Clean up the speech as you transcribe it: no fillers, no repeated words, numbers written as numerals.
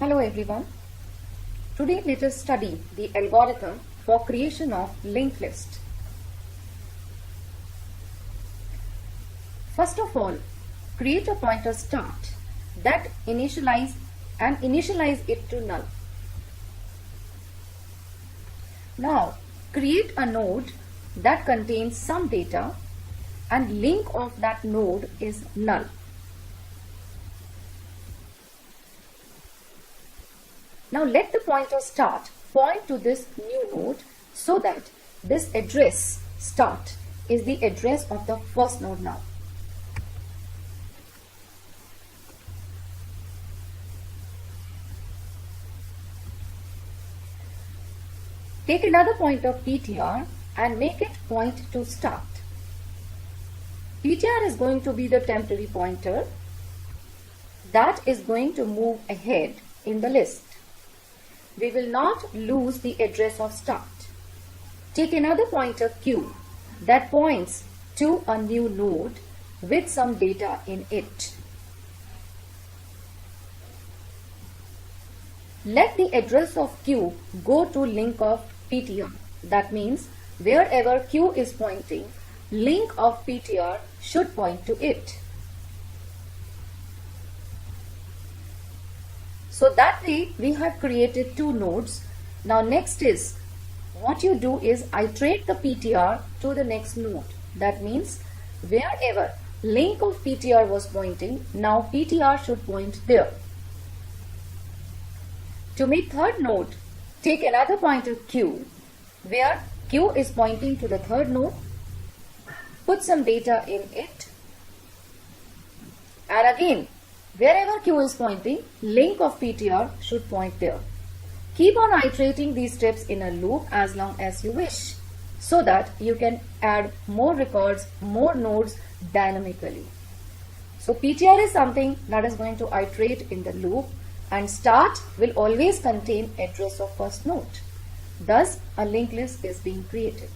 Hello everyone. Today let us study the algorithm for creation of linked list. First of all, create a pointer start that initialize it to null. Now create a node that contains some data and link of that node is null. Now let the pointer start point to this new node so that this address start is the address of the first node now. Take another pointer ptr and make it point to start. Ptr is going to be the temporary pointer that is going to move ahead in the list. We will not lose the address of start. Take another pointer q that points to a new node with some data in it. Let the address of q go to link of ptr. That means wherever q is pointing, link of ptr should point to it. So that way we have created two nodes. Now next is, what you do is iterate the ptr to the next node. That means wherever link of ptr was pointing, now ptr should point there. To make third node, take another pointer q where q is pointing to the third node. Put some data in it, and again wherever q is pointing, link of ptr should point there. Keep on iterating these steps in a loop as long as you wish, so that you can add more records, more nodes dynamically. So ptr is something that is going to iterate in the loop, and start will always contain address of first node. Thus a linked list is being created.